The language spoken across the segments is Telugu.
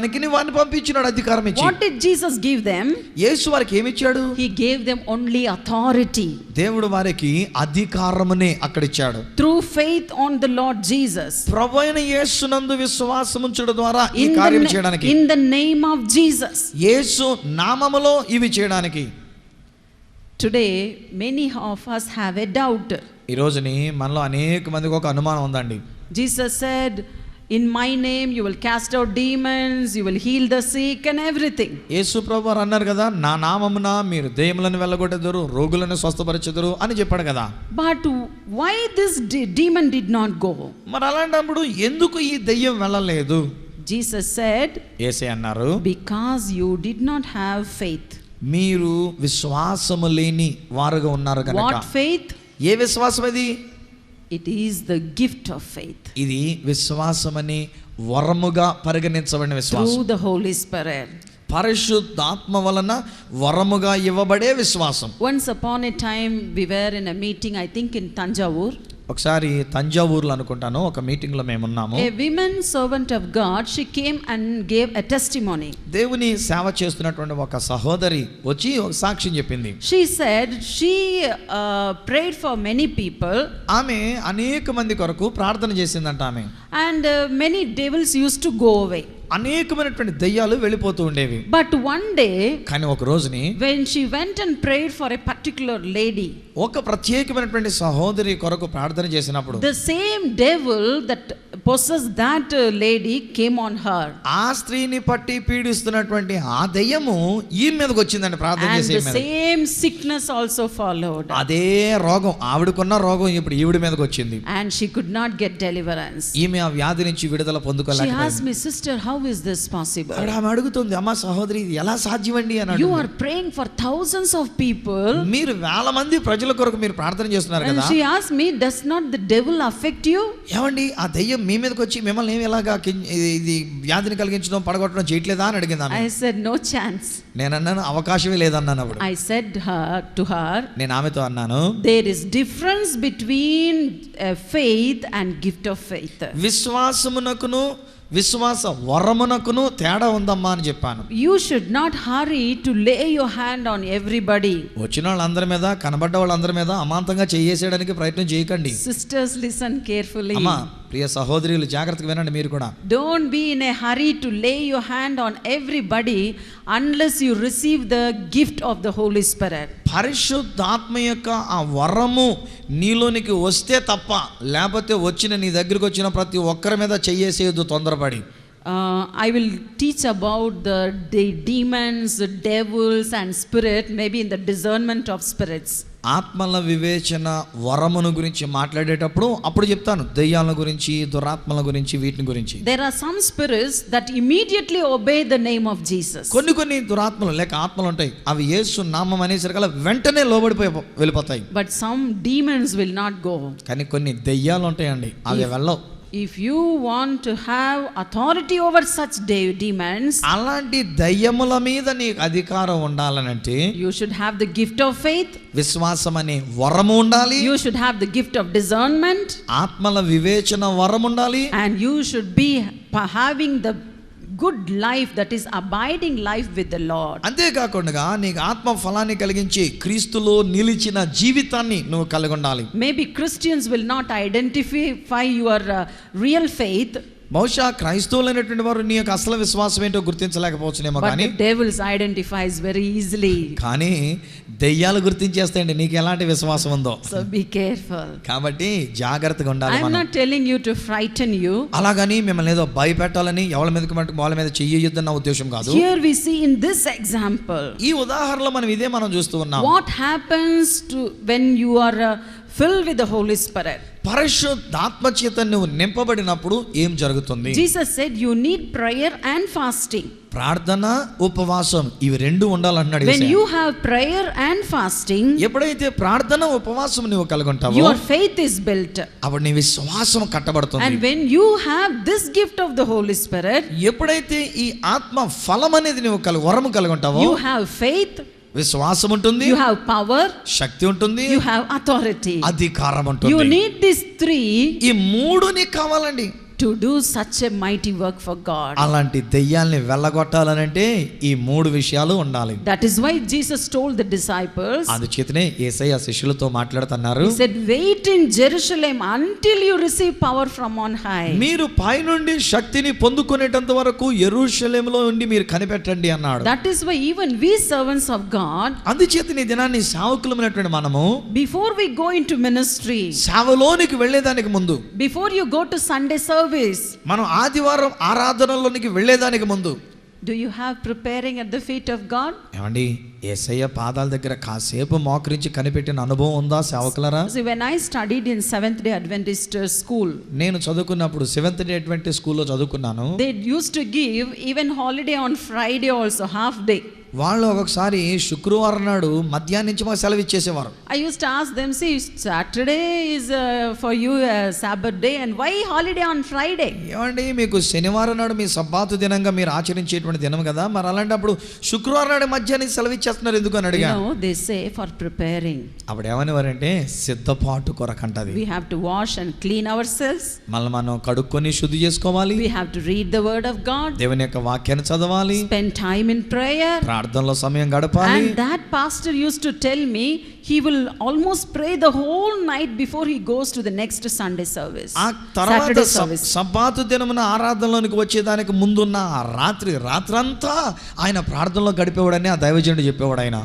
వారిని పంపించినాడు అధికారం ఇచ్చి. What did Jesus give them? యేసు వారికి ఏమి ఇచ్చాడు? He gave them only authority. దేవుడు వారికి అధికారమునే అక్కడ ఇచ్చాడు. Through faith on the Lord Jesus. ప్రభువైన యేసునందు విశ్వాసం ఉంచడం ద్వారా ఈ కార్యం చేయడానికి. In the name of Jesus. యేసు నామములో ఇవి చేయడానికి. Today many of us have a doubt. ఈ రోజుని మనలో అనేక మందికి ఒక అనుమానం ఉందండి. Jesus said, in my name you will cast out demons, you will heal the sick and everything. యేసు ప్రభువారు అన్నారు కదా, నా నామమున మీరు దెయ్యములను వెళ్ళగొట్టెదరు, రోగులను స్వస్థపరచెదరు అని చెప్పాడు కదా. But why this demon did not go? మరి అలాంటప్పుడు ఎందుకు ఈ దెయ్యం వెళ్ళలేదు? Jesus said, యేసే అన్నారు, because you did not have faith. మీరు విశ్వాసము లేని వారుగా ఉన్నారు కనుక. What faith? ఏ విశ్వాసం ఇది? It is the gift of faith. ఇది విశ్వాసమని వరముగా పరిగణించబడిన విశ్వాసం. Through the Holy Spirit. పరిశుద్ధాత్మ వలన వరముగా ఇవ్వబడే విశ్వాసం. Once upon a time we were in a meeting, I think in Tanjavur. ఒకసారి తంజావూరులో అనుకుంటాను ఒక మీటింగ్ లో మేము ఉన్నాము. A woman servant of God, she came and gave a testimony. దేవుని సేవ చేస్తున్నటువంటి ఒక సహోదరి వచ్చి ఒక సాక్ష్యం చెప్పింది. She said she prayed for many people. ఆమె అనేక మంది కొరకు ప్రార్థన చేసిందంట ఆమె. And many devils used to go away. అనేకమైనటువంటి దయ్యాలు వెళ్ళిపోతూ ఉండేవి. But one day, కానీ ఒక రోజుని when she went and prayed for a particular lady, ఒక ప్రత్యేకమైనటువంటి సహోదరి కొరకు ప్రార్థన చేసినప్పుడు the same devil that possessed that lady came on her. ఆ స్త్రీని పట్టి పీడిస్తున్నటువంటి ఆ దయ్యము ఈ మీదకి వచ్చిందండి ప్రార్థన And చేసే the మీద. same sickness also followed. అదే రోగం, ఆవిడకున్న రోగం ఇప్పుడు ఈవిడ మీదకి వచ్చింది. And she could not get deliverance. ఈమె ఆ వ్యాధి నుంచి విడుదల She పొందుకోలేకపోయింది. asked me, sister, how is this possible? ఆమె అడుగుతుంది, అమ్మ సహోదరి ఇది ఎలా సాధ్యమండి అని. You are praying for thousands of people. మీరు వేల మంది ప్రజల కొరకు మీరు ప్రార్థన చేస్తున్నారు And కదా. she asked me, does not the devil affect you? ఏమండి ఆ దయ్యం మీ మీదకి వచ్చి మిమ్మల్ని ఏమి ఎలాగా ఇది వ్యాధిని కలిగించడం పడగొట్టడం చేయట్లేదా అని అడిగింది ఆమె. I said, no chance. నేను అన్నాను అవకాశమే లేదన్నాను. అప్పుడు I said to her, నేను ఆమెతో అన్నాను, there is difference between faith and gift of faith. విశ్వాసమునకును విశ్వాస వరమునకును తేడా ఉందమ్మా అని చెప్పాను. You should not hurry to lay your hand on everybody. వచ్చిన వాళ్ళందరి మీద, కనబడ్డ వాళ్ళందరి మీద అమాంతంగా చేసేయడానికి ప్రయత్నం చేయకండి. Sisters, listen carefully. అమ్మా ప్రియ సహోదరులు జాగ్రత్తగా వినండి మీరు కూడా. Don't be in a hurry to lay your hand on everybody unless you receive the gift of the Holy Spirit. పరిశుద్ధాత్మ యొక్క ఆ వరము నీలోనికి వస్తే తప్ప, లేకపోతే వచ్చిన నీ దగ్గరికి వచ్చిన ప్రతి ఒక్కరి మీద చెయ్యేసేయద్దు తొందరపడి. I will teach about the demons, the devils and spirit, maybe in the discernment of spirits. ఆత్మల వివేచన వరమును గురించి మాట్లాడేటప్పుడు అప్పుడు చెప్తాను, దెయ్యాల గురించి, దురాత్మల గురించి, వీటిని గురించి. There are some spirits that immediately obey the name of Jesus. కొన్ని దురాత్మలు లేక ఆత్మలు ఉంటాయి, అవి యేసు నామం అనేసరికల్లా వెంటనే లోబడిపోయి వెళ్ళిపోతాయి. But some demons will not go. కానీ కొన్ని దెయ్యాలు ఉంటాయండి, అవి వెళ్ళవు. If you want to have authority over such demons, అలాంటి దయ్యముల మీద నీకు అధికారం ఉండాలనంటే you should have the gift of faith. విశ్వాసం అనే వరము ఉండాలి. You should have the gift of discernment. ఆత్మల వివేచన వరం ఉండాలి. And you should be having the good life, that is abiding life with the Lord. అంతేకాకుండా నీకు ఆత్మ ఫలాన్ని కలిగించి క్రీస్తులో నిలిచిన జీవితాన్ని నువ్వు కలిగి ఉండాలి. Maybe Christians will not identify your real faith. బహుశా క్రైస్తవులైనటువంటి వారు నీ యొక్క అసలు విశ్వాసం ఏంటో గుర్తించలేకపోవచ్చునేమో, But కానీ the devils identifies very easily. కానీ దెయ్యాలు గుర్తించేస్తాయండి నీకు ఎలాంటి విశ్వాసం ఉందో. So be careful. కాబట్టి జాగ్రత్తగా ఉండాలి. I am not telling you to frighten you. అలాగని మిమ్మల్ని ఏదో భయపెట్టాలని, ఎవరి మీదకి మటుకు వాళ్ళ మీద చెయ్యొద్దన్న ఉద్దేశం కాదు. Here we see in this example, ఈ ఉదాహరణలో మనం చూస్తూ ఉన్నాం. what happens to when you are filled with the Holy Spirit. పరిశుద్ధాత్మ చేత నువ్వు నింపబడినప్పుడు ఏం జరుగుతుంది? Jesus said you need prayer and fasting. ప్రార్థన, ఉపవాసం ఇవి రెండు ఉండాలన్నాడు. When you have prayer and fasting, ఎప్పుడైతే ప్రార్థన ఉపవాసం నువ్వు కలిగి ఉంటావో your faith is built. అప్పుడు నీ విశ్వాసం కట్టబడుతుంది. And when you have this gift of the Holy Spirit, ఎప్పుడైతే ఈ ఆత్మ ఫలం అనేది నువ్వు వరము కలిగి ఉంటావో you have faith, విశ్వాసం ఉంటుంది, you have power, శక్తి ఉంటుంది, you have authority. అధికారం ఉంటుంది. You need these three ఈ మూడు నీకు కావాలండి. to do such a mighty work for God. అలాంటి దెయ్యాల్ని వెళ్ళగొట్టాలనంటే ఈ మూడు విషయాలు ఉండాలి. That is why Jesus told the disciples, అందుచేతనే యేసయ్య శిష్యులతో మాట్లాడుతున్నారు, he said, wait in Jerusalem until you receive power from on high. మీరు పైనుండి శక్తిని పొందుకునేటంత వరకు యెరూషలేములో ఉండి మీరు కనిపెట్టండి అన్నాడు. That is why even we servants of God, అందుచేత ఈ దినాన్ని సేవకులమైనటువంటి మనము before we go into ministry, సేవలోనికి వెళ్ళేదానికి ముందు, before you go to Sunday service, మనం ఆదివారం ఆరాధనలోనికి వెళ్ళేదానికి ముందు, do you have preparing at the feet of God? ఏమండి యేసయ్య పాదాల దగ్గర కాసేపు మోకరించి కనిపెట్టిన అనుభవం ఉందా సేవకులరా? See, when I studied in Seventh Day Adventist school, నేను చదువుకున్నప్పుడు సెవెంత్ డే అడ్వెంటిస్ట్ స్కూల్లో చదువుకున్నాను. they used to give even holiday on Friday also, half day. వాళ్ళు ఒక్కొక్కసారి శుక్రవారం నాడు మధ్యాహ్నం నుంచి మాకు సెలవు ఇచ్చేసేవారు. I used to ask them, see, Saturday is for you a Sabbath day, and why holiday on Friday? ఏమండి మీకు శనివారం నాడు మీ సబ్బాతు దినంగా మీరు ఆచరించేటువంటి దినం కదా, మరి అలాంటప్పుడు శుక్రవారం నాడు మధ్యాహ్నం సెలవు ఇచ్చేస్తున్నారు ఎందుకు అని అడిగాను. No, they say for preparing. అప్పుడు ఏమనేవారంటే సిద్ధపాటు కొరకంటది. We have to wash and clean ourselves. మళ్ళీ మనం కడుక్కొని శుద్ధి చేసుకోవాలి. We have to read the word of God. దేవుని యొక్క వాక్యాన్ని చదవాలి. Spend time in prayer. ప్రార్థనలో సమయం గడపాలి. And that pastor used to tell me he will almost pray the whole night before he goes to the next Sunday service. ఆ తర్వాత Saturday service. సబ్బాతు దినమున ఆరాధనలోనికి వచ్చేదానికి ముందున్న ఆ రాత్రంతా ఆయన ప్రార్థనలో గడిపేవాడని ఆ దైవజనుడు చెప్పేవాడు ఆయన.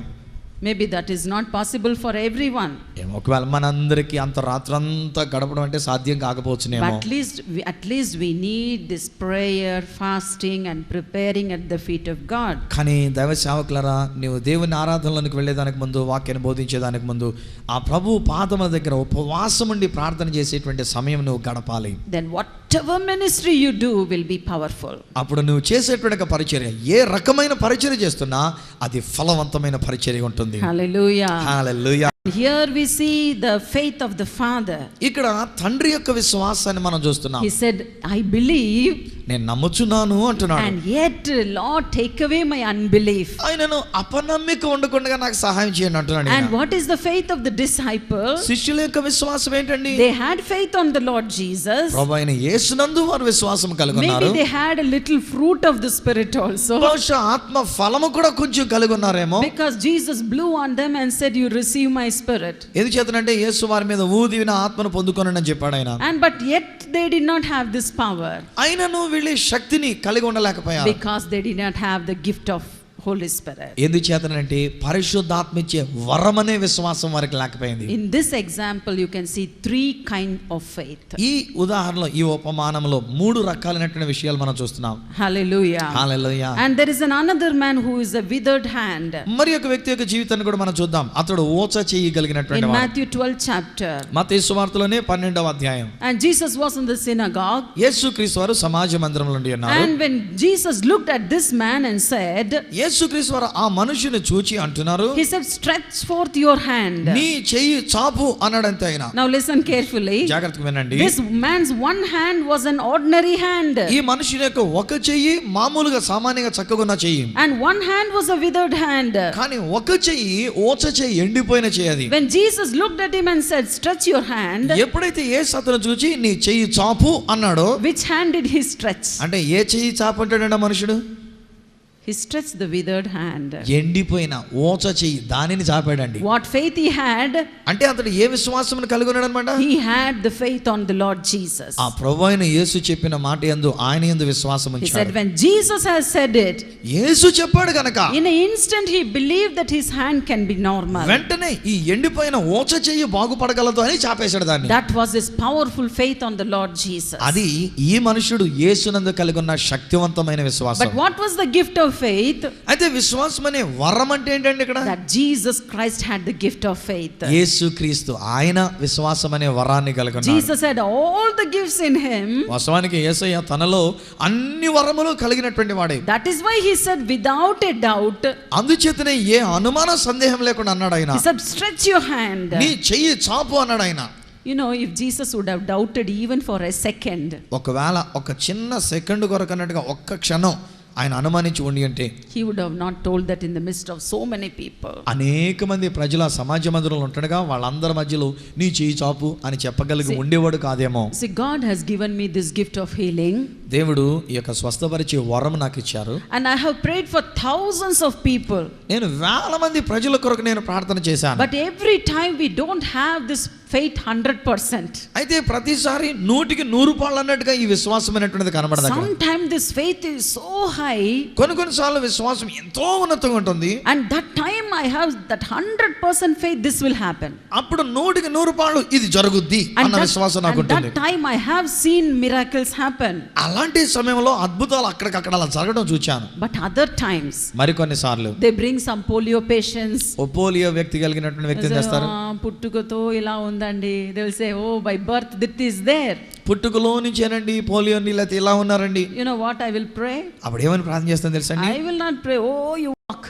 Maybe that is not possible for everyone. ఏమో ఒకవేళ మనందరికీ అంత రాత్రంతా గడపడం అంటే సాధ్యం కాకపోవచ్చునేమో. But at least we need this prayer, fasting and preparing at the feet of God. కానీ దైవ సేవకులారా, నీవు దేవుని ఆరాధనలోనికి వెళ్ళేదానికి ముందు, వాక్యాన్ని బోధించేదానికి ముందు ఆ ప్రభు పాదముల దగ్గర ఉపవాసం ఉండి ప్రార్థన చేసేటువంటి సమయం నువ్వు గడపాలి. Then whatever ministry you do will be powerful. అప్పుడు నువ్వు చేసేటువంటి పరిచర్య ఏ రకమైన పరిచర్య చేస్తున్నా అది ఫలవంతమైన పరిచర్య ఉంటుంది. Hallelujah. Hallelujah. Here we see the faith of the father. ఇక్కడ తండ్రి యొక్క విశ్వాసాన్ని మనం చూస్తున్నాం. He said, I believe, నేను నమ్ముచున్నాను అంటున్నాడు. and yet Lord, take away my unbelief. ఆయనను అపనమ్మిక ఉండకుండా నాకు సహాయం చేయండి అంటున్నాడు. And what is the faith of the disciples? శిష్యుల యొక్క విశ్వాసం ఏంటండి? They had faith on the Lord Jesus. ప్రభువైన యేసునందు వారు విశ్వాసం కలిగి ఉన్నారు. Maybe they had a little fruit of the spirit also. బహుశా ఆత్మ ఫలము కూడా కొంచెం కలిగి ఉన్నారేమో. Because Jesus blew on them and said, you receive my spirit. ఎందుచేతనంటే యేసు వారి మీద ఊదిన ఆత్మను పొందుకొనండి అని చెప్పాడు ఆయన. And but yet they did not have this power. ఆయనను వీళ్ళ శక్తిని కలిగి ఉండలేకపోయారు. Because they did not have the gift of Holy Spirit. ఎందుచేతనంటే పరిశుద్ధాత్మ ఇచ్చే వరం అనే విశ్వాసం వారికి లేకపోయింది. In this example you can see three kind of faith. ఈ ఉదాహరణలో, ఈ ఉపమానంలో మూడు రకాలైనటువంటి విషయాలు మనం చూస్తున్నాం. Hallelujah. Hallelujah. And there is another man who is a withered hand. మరి ఒక వ్యక్తి యొక్క జీవితాన్ని కూడా మనం చూద్దాం. అతడు ఓచ చేయగలిగినటువంటి In వాడు. Matthew 12 chapter. మత్తయి సువార్తలోనే 12వ అధ్యాయం. And Jesus was in the synagogue. యేసుక్రీస్తు వారు సమాజ మందిరంలో ఉండి ఉన్నారు. And when Jesus looked at this man and said, యేసుక్రీస్తు వారు ఆ మనుషుని చూచి అంటున్నారు, he said, stretch forth your hand. నీ చెయ్యి చాపు అన్నాడంతే ఆయన. Now listen carefully. జాగ్రత్తగా వినండి. This man's one hand was an ordinary hand. ఈ మనుషుని యొక్క ఒక చెయ్యి మామూలుగా సామాన్యంగా చక్కగా ఉన్న చెయ్యి. And one hand was a withered hand. కానీ ఒక చెయ్యి ఓచ చెయ్యి, ఎండిపోయిన చెయ్యి అది. When Jesus looked at him and said, stretch your hand. ఎప్పుడైతే యేసు అతను చూచి నీ చెయ్యి చాపు అన్నాడో, Which hand did he stretch? అంటే ఏ చెయ్యి చాపు అంటాడండి ఆ మనుషుడు? He stretched the withered hand. ఎండిపోయిన ఓచ చెయ్యి దానిని చాపాడండి. What faith he had? అంటే అతడు ఏ విశ్వాసమును కలిగి ఉన్నాడు అన్నమాట? He had the faith on the Lord Jesus. ఆ ప్రభువైన యేసు చెప్పిన మాట యందు ఆయన యందు విశ్వాసం He said, ఉంచాడు. when Jesus has said it, యేసు చెప్పాడు గనక in an instant he believed that his hand can be normal. వెంటనే ఈ ఎండిపోయిన ఓచ చెయ్యి బాగుపడగలదు అని చాపేశాడు దాన్ని. That was his powerful faith on the Lord Jesus. అది ఈ మనుషుడు యేసునందు కలిగి ఉన్న శక్తివంతమైన విశ్వాసం. But what was the gift of faith? అయితే విశ్వాసం అనే వరం అంటే ఏంటండి ఇక్కడ? That Jesus Christ had the gift of faith. యేసుక్రీస్తు ఆయన విశ్వాసం అనే వరాన్ని కలిగి ఉన్నాడు. Jesus had all the gifts in him. వాస్తవానికి యేసయ్య తనలో అన్ని వరములు కలిగినటువంటి వాడే. That is why he said without a doubt. అందుచేతనే ఏ అనుమాన సందేహం లేకుండా అన్నాడు ఆయన. He said stretch your hand. నీ చెయ్యి చాపు అన్నాడు ఆయన. You know, if Jesus would have doubted even for a second, ఒకవేళ ఒక చిన్న సెకండ్ కొరకు అన్నట్టుగా ఒక్క క్షణం ఆయన అనుమానించి ఉండి అంటే he would have not told that in the midst of so many people. అనేక మంది ప్రజల సమాజ మందిరంలో ఉంటుండగా వాళ్ళందరి మధ్యలో నీ చేయి చాపు అని చెప్పగలిగి ఉండేవాడు కాదేమో. See, God has given me this gift of healing. దేవుడు ఈ యొక్క స్వస్థపరిచే వరం నాకు ఇచ్చారు. And I have prayed for thousands of people. నేను వేల మంది ప్రజల కొరకు నేను ప్రార్థన చేశాను. But every time we don't have this faith 100%. అయితే ప్రతిసారి 100% అన్నట్టుగా ఈ విశ్వాసం అనేటువంటిది కనబడదు. Sometimes this faith is so high. కొన్నిసార్లు విశ్వాసం ఎంతో ఉన్నతంగా ఉంటుంది. And that time I have that 100% faith this will happen. అప్పుడు 100% ఇది జరుగుద్ది అన్న విశ్వాసం నాకు ఉంటుంది. And that time I have seen miracles happen. అలాంటి సమయంలో అద్భుతాలు అక్కడికక్కడ అలా జరగడం చూచాను. But other times మరికొన్నిసార్లు they bring some polio patients. Polio వ్యక్తి కలిగినటువంటి వ్యక్తిని తెస్తారు. పుట్టుకతో ఇలా ఉందండి. They will say, oh, by birth that is there. పుట్టుకలో నుంచేనండి పోలియో నీళ్ళైతే ఇలా ఉన్నారండి. You know what I will pray? అప్పుడు ఏమని ప్రార్థన చేస్తాను తెలుసా? I will not pray, oh, you walk.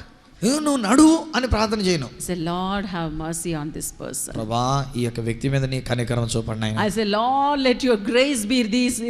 నువ్వు నడు అని ప్రార్థన చేయను. Say, Lord, have mercy on this person. ప్రభువా ఈ యొక్క వ్యక్తి మీద నీ కనికరం చూపండి నాయనా. I say, Lord, let your grace be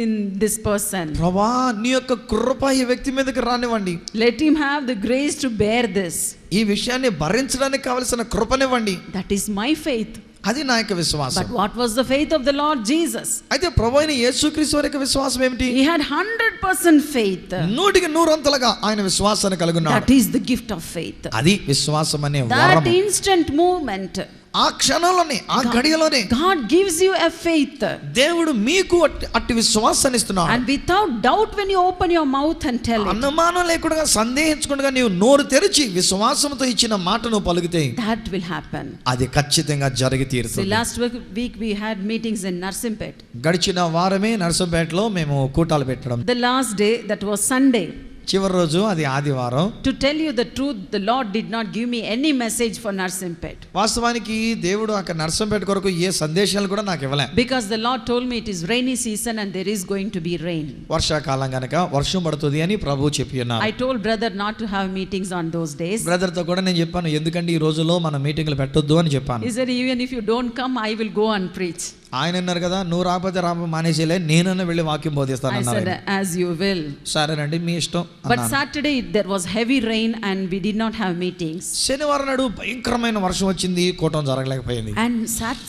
in this person. ప్రభువా నీ యొక్క కృప ఈ వ్యక్తి మీదకి రానివ్వండి. Let him have the grace to bear this. ఈ విషయాన్ని భరించడానికి కావలసిన కృపనివ్వండి. That is my faith. అది నా యొక్క విశ్వాసం. But what was the faith of the Lord Jesus? అయితే ప్రభువైన యేసుక్రీస్తు వారి యొక్క విశ్వాసం ఏమిటి? He had 100% faith. 100% ఆయన విశ్వాసాన్ని కలిగి ఉన్నాడు. That is the gift of faith. అది విశ్వాసం అనే That వరం. instant movement. ఆ క్షణంలోనే ఆ గడియలోనే God gives you a faith. దేవుడు మీకు అట్టి విశ్వాసాన్ని ఇస్తున్నాడు. And without doubt when you open your mouth and tell it. అనుమానం లేకుండా సందేహించకుండా నీవు నోరు తెరిచి విశ్వాసంతో ఇచ్చిన మాటను పలికితే that will happen. అది ఖచ్చితంగా జరిగి తీరుతుంది. Last week we had meetings in Narsimpet. గడిచిన వారమే నర్సంపేటలో మేము కూటాలు పెట్టడం. The last day, that was Sunday. చివరి రోజు అది ఆదివారం. To tell you the truth, the Lord did not give me any message for Narsimpet. వాస్తవానికి దేవుడు అక్కడ నర్సంపేట కొరకు ఏ సందేశాలు కూడా నాకు ఇవ్వలే. Because the Lord told me it is rainy season and there is going to be rain. వర్షాకాలం గనక వర్షం పడుతుంది అని ప్రభువు చెప్పి ఉన్నారు. I told brother not to have meetings on those days. Brother తో కూడా నేను చెప్పాను ఎందుకంటే ఈ రోజులో మనం మీటింగ్లు పెట్టొద్దు అని చెప్పాను. He said, even if you don't come, I will go and preach. ఆయన అన్నారు కదా నువ్వు రాకపోతే మానేసేలే నేనన్నా వెళ్ళి వాక్యం బోధిస్తాను I అన్నారు. said, as you will. సరేనండి మీ ఇష్టం. But Saturday there was heavy rain and we did not have meetings. శనివారం నాడు భయంకరమైన వర్షం వచ్చింది, కూటం జరగలేకపోయింది. And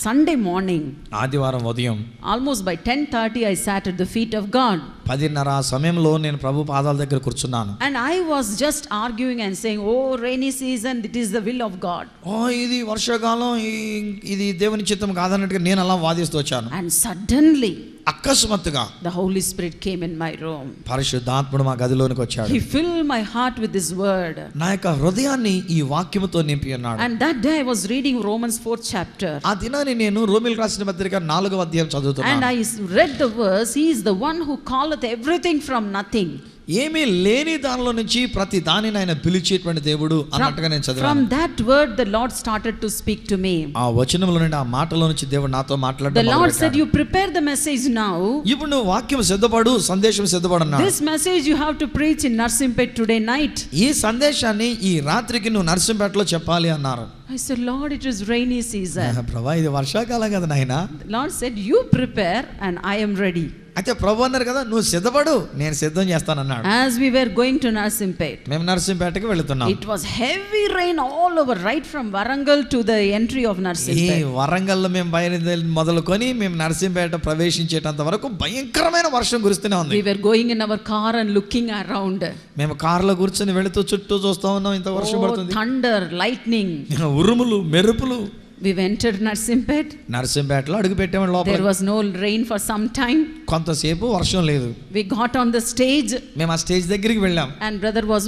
Sunday morning, ఆదివారం ఉదయం almost by 10:30 I sat at the feet of God. 10:30 సమయంలో నేను ప్రభు పాదాల దగ్గర కూర్చున్నాను. And I was just arguing and saying, oh, rainy season, it is the will of God. ఇది వర్షాకాలం ఇది దేవుని చిత్తం కాదన్నట్టుగా నేను అలా వాదిస్తూ వచ్చాను. And suddenly అకస్మాత్తుగా the Holy Spirit came in my room. పరిశుద్ధాత్ముడు మా గదిలోనికి వచ్చాడు. He filled my heart with His word. నా యొక్క హృదయాన్ని ఈ వాక్యముతో నింపి ఉన్నాడు. And that day I was reading Romans 4th chapter. ఆ దినాన్ని నేను రోమీయులకు రాసిన పత్రిక 4వ అధ్యాయం చదువుతున్నాను. And I read the verse, He is the one who calleth everything from nothing. ఏమీ లేని దానిలో నుంచి ప్రతి దానిని ఆయన పిలిచేటువంటి దేవుడు అన్నట్టుగా నేను చదివాను. From that word the Lord started to speak to me. ఆ వచనంలో నుండి ఆ మాటలో నుంచి దేవుడు నాతో మాట్లాడడం The Lord మొదలుపెట్టాడు. said, you prepare the message now. ఇప్పుడు నువ్వు వాక్యం సిద్ధపడు, సందేశం సిద్ధపడు అన్నాడు. This message you have to preach in Narsimpet today night. ఈ సందేశాన్ని ఈ రాత్రికి నువ్వు నర్సింపేటలో చెప్పాలి అన్నారు. I said, Lord, it is rainy season. ప్రభా ఇది వర్షాకాలం కదా నాయనా. The Lord said, you prepare and I am ready. అయితే ప్రభు అన్నారు కదా నువ్వు సిద్ధపడు నేను సిద్ధం చేస్తానన్నాడు. As we were going to Narsimpet, మేము నర్సింపేటకి వెళ్తున్నాం. it was heavy rain all over, right from Warangal to the entry of ఈ Narsimpet. వరంగల్లో మేము బయలుదేరి మొదలుకొని మేము నర్సింపేట ప్రవేశించేటంత వరకు భయంకరమైన వర్షం కురుస్తూనే ఉంది. We were going in our car and looking around. మేము కారులో కూర్చొని వెళుతూ చుట్టూ చూస్తూ ఉన్నాం, ఇంత వర్షం పడుతుంది. Thunder, lightning. ఉరుములు మెరుపులు. We entered Narsimpet. నర్సింపేటలో అడుగు పెట్టాము లోపల. There was no rain for some time. కొంతసేపు వర్షం లేదు. We got on the stage మేము ఆ స్టేజ్ దగ్గరికి వెళ్ళాం. and brother was